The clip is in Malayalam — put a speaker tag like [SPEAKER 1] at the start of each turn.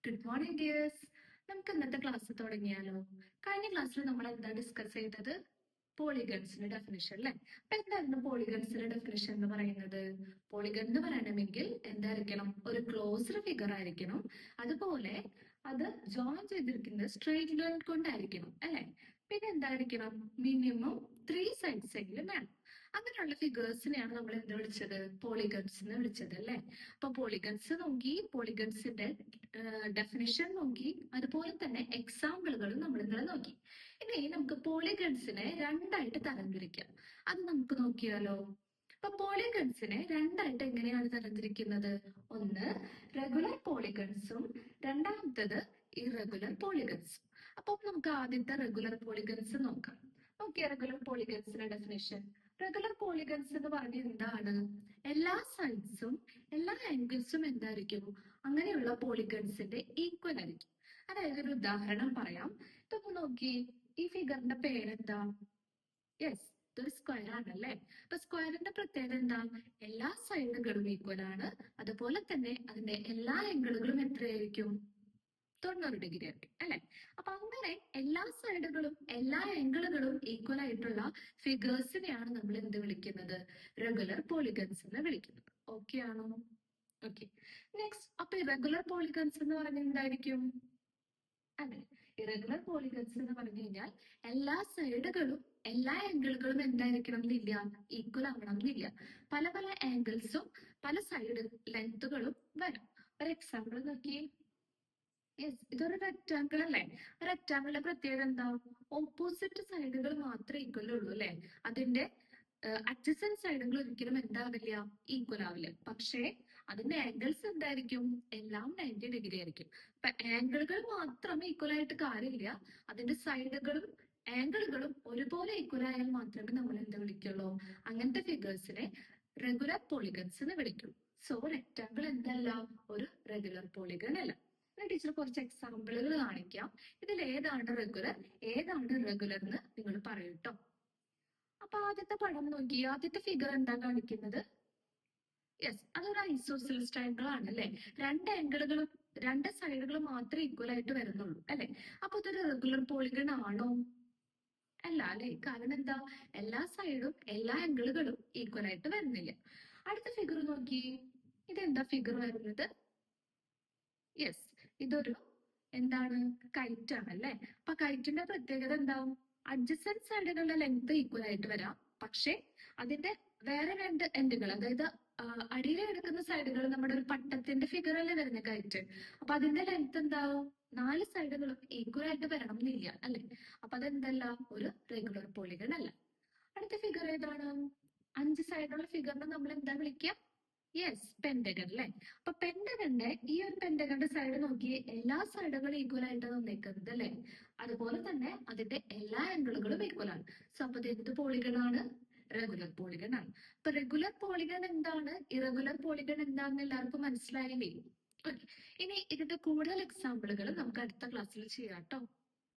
[SPEAKER 1] Good morning dears. നമുക്ക് ഇന്നത്തെ ക്ലാസ് തുടങ്ങിയാലോ? കഴിഞ്ഞ ക്ലാസ്സിൽ നമ്മൾ എന്താ ഡിസ്കസ് ചെയ്തത്? പോളിഗൺസിന്റെ ഡെഫിനിഷൻ അല്ലെ? അപ്പൊ എന്തായിരുന്നു പോളിഗൺസിന്റെ ഡെഫിനിഷൻ എന്ന് പറയുന്നത്? പോളിഗൺ എന്ന് പറയണമെങ്കിൽ എന്തായിരിക്കണം? ഒരു ക്ലോസ്ഡ് ഫിഗർ ആയിരിക്കണം. അതുപോലെ അത് ജോയിൻ ചെയ്തിരിക്കുന്നത് സ്ട്രെയിറ്റ് ലൈൻ കൊണ്ടായിരിക്കണം അല്ലെ? പിന്നെ എന്തായിരിക്കണം? മിനിമം 3 സൈഡ്സ് എങ്കിലും വേണം. അങ്ങനെയുള്ള ഫിഗേഴ്സിനെയാണ് നമ്മൾ എന്ത് വിളിച്ചത്? പോളിഗൺസ് എന്ന് വിളിച്ചത് അല്ലെ? അപ്പൊ പോളിഗൺസ് നോക്കി, പോളിഗൺസിന്റെ ഡെഫിനിഷൻ നോക്കി, അതുപോലെ തന്നെ എക്സാമ്പിളുകളും നമ്മൾ ഇന്നലെ നോക്കി. ഇനി നമുക്ക് പോളിഗൺസിനെ രണ്ടായിട്ട് തരംതിരിക്കാം. അത് നമുക്ക് നോക്കിയാലോ? അപ്പൊ പോളിഗൺസിനെ രണ്ടായിട്ട് എങ്ങനെയാണ് തരംതിരിക്കുന്നത്? ഒന്ന് റെഗുലർ പോളിഗൺസും രണ്ടാമത്തത് ഇറഗുലർ പോളിഗൺസും. അപ്പൊ നമുക്ക് ആദ്യത്തെ റെഗുലർ പോളിഗൺസ് നോക്കാം. ഓക്കെ, റെഗുലർ പോളിഗൺസിന്റെ ഡെഫിനിഷൻ. റെഗുലർ പോളിഗൺസ് എന്ന് പറഞ്ഞാൽ എന്താണ്? എല്ലാ സൈഡ്സും എല്ലാ ആംഗിൾസും എന്തായിരിക്കും? അങ്ങനെയുള്ള പോളിഗൺസിന്റെ ഈക്വൽ ആയിരിക്കും. അതായത് ഒരു ഉദാഹരണം പറയാം. ഇതൊന്ന് നോക്കി, ഈ ഫിഗറിന്റെ പേരെന്താ? യെസ്, ഇതൊരു സ്ക്വയർ ആണല്ലേ? അപ്പൊ സ്ക്വയറിന്റെ പ്രത്യേകത എന്താ? എല്ലാ സൈഡുകളും ഈക്വൽ ആണ്. അതുപോലെ തന്നെ അതിന്റെ എല്ലാ ആംഗിളുകളും എത്രയായിരിക്കും? 90 ഡിഗ്രി ആയിരിക്കും അല്ലെ? അപ്പൊ അങ്ങനെ എല്ലാ സൈഡുകളും എല്ലാ ആംഗിളുകളും ഈക്വൽ ആയിട്ടുള്ള ഫിഗേഴ്സിനെയാണ് നമ്മൾ എന്ത് വിളിക്കുന്നത്? റെഗുലർ പോളിഗൺസ് എന്ന് വിളിക്കുന്നത്. ഓക്കെ ആണോ? ഓക്കെ. നെക്സ്റ്റ്, അപ്പൊ ഇറഗുലർ പോളിഗൺസ് എന്ന് പറഞ്ഞാൽ എന്തായിരിക്കും? അതെ, ഇറഗുലർ പോളിഗൺസ് എന്ന് പറഞ്ഞു കഴിഞ്ഞാൽ എല്ലാ സൈഡുകളും എല്ലാ ആംഗിളുകളും എന്തായിരിക്കണം എന്നില്ല? ഈക്വൽ ആവണം എന്നില്ല. പല പല ആംഗിൾസും പല സൈഡ് ലെങ്തുകളും വരും. ഒരു എക്സാമ്പിൾ നോക്കി. യെസ്, ഇതൊരു റെക്ടാങ്കിൾ അല്ലേ? റെക്ടാങ്കിളിന്റെ പ്രത്യേകത എന്താ? ഓപ്പോസിറ്റ് സൈഡുകൾ മാത്രമേ ഈക്വൽ ഉള്ളൂ അല്ലെ? അതിന്റെ അഡ്ജസന്റ് സൈഡുകൾ ഒരിക്കലും എന്താവില്ല? ഈക്വൽ ആവില്ല. പക്ഷേ അതിന്റെ ആംഗിൾസ് എന്തായിരിക്കും? എല്ലാം 90 ഡിഗ്രി ആയിരിക്കും. അപ്പൊ ആംഗിളുകൾ മാത്രം ഈക്വൽ ആയിട്ട് കാര്യമില്ല. അതിന്റെ സൈഡുകളും ആംഗിളുകളും ഒരുപോലെ ഈക്വൽ ആയാൽ മാത്രമേ നമ്മൾ എന്ത് വിളിക്കുള്ളൂ? അങ്ങനത്തെ ഫിഗേഴ്സിനെ റെഗുലർ പോളിഗൺസ് എന്ന് വിളിക്കും. സോ റെക്ടാങ്കിൾ എന്തല്ല? ഒരു റെഗുലർ പോളിഗൺ അല്ല. ടീച്ചർ കുറച്ച് എക്സാമ്പിളുകൾ കാണിക്കാം. ഇതിൽ ഏതാണ് റെഗുലർ, ഏതാണ് ഇറഗുലർ എന്ന് നിങ്ങൾ പറയൂ ട്ടോ. അപ്പൊ ആദ്യത്തെ പടം നോക്കി, ആദ്യത്തെ ഫിഗർ എന്താ കാണിക്കുന്നത്? യെസ്, അതൊരു ഐസോസിൽസ് ട്രയാങ്കിൾ ആണ് അല്ലെ? രണ്ട് ആംഗിളുകളും രണ്ട് സൈഡുകളും മാത്രമേ ഈക്വൽ ആയിട്ട് വരുന്നുള്ളൂ അല്ലെ? അപ്പൊ ഇതൊരു റെഗുലർ പോളിഗൺ ആണോ? അല്ല അല്ലെ? കാരണം എന്താ? എല്ലാ സൈഡും എല്ലാ ആംഗിളുകളും ഈക്വൽ ആയിട്ട് വരുന്നില്ല. അടുത്ത ഫിഗർ നോക്കി, ഇതെന്താ ഫിഗർ വരുന്നത്? യെസ്, ഇതൊരു എന്താണ്? കൈറ്റ് ആണ് അല്ലെ? അപ്പൊ കൈറ്റിന്റെ പ്രത്യേകത എന്താ? അഡ്ജസന്റ് സൈഡുകളുടെ ലെങ്ത് ഈക്വൽ ആയിട്ട് വരാം. പക്ഷെ അതിന്റെ വേറെ രണ്ട് എൻഡുകൾ, അതായത് അടിയിൽ കിടക്കുന്ന സൈഡുകൾ നമ്മുടെ ഒരു പട്ടത്തിന്റെ ഫിഗറല്ലേ വരുന്ന കൈറ്റ്. അപ്പൊ അതിന്റെ ലെങ്ത് എന്താവും? 4 സൈഡുകളും ഈക്വൽ ആയിട്ട് വരണം എന്നില്ല അല്ലെ? അപ്പൊ അതെന്തല്ല? ഒരു റെഗുലർ പോളിഗൺ അല്ല. അടുത്ത ഫിഗർ ഏതാണ്? 5 സൈഡുള്ള ഫിഗറിനെ നമ്മൾ എന്താ വിളിക്കുക? യെസ്, പെന്റഗൺ അല്ലെ? അപ്പൊ പെന്റഗന്റെ ഈ ഒരു പെന്റഗന്റെ സൈഡ് നോക്കി, എല്ലാ സൈഡുകളും ഈക്വൽ ആയിട്ട് നിൽക്കുന്നത് അല്ലെ? അതുപോലെ തന്നെ അതിന്റെ എല്ലാ ആംഗിളുകളും ഈക്വൽ ആണ്. സോ അപ്പൊ ഇത് എന്ത് പോളിഗൺ ആണ്? റെഗുലർ പോളിഗൺ ആണ്. അപ്പൊ റെഗുലർ പോളിഗൺ എന്താണ്, ഇറഗുലർ പോളിഗൺ എന്താണെന്ന് എല്ലാവർക്കും മനസ്സിലായില്ലേ? ഓക്കെ, ഇനി ഇതിന്റെ കൂടുതൽ എക്സാമ്പിളുകൾ നമുക്ക് അടുത്ത ക്ലാസ്സിൽ ചെയ്യാം ട്ടോ.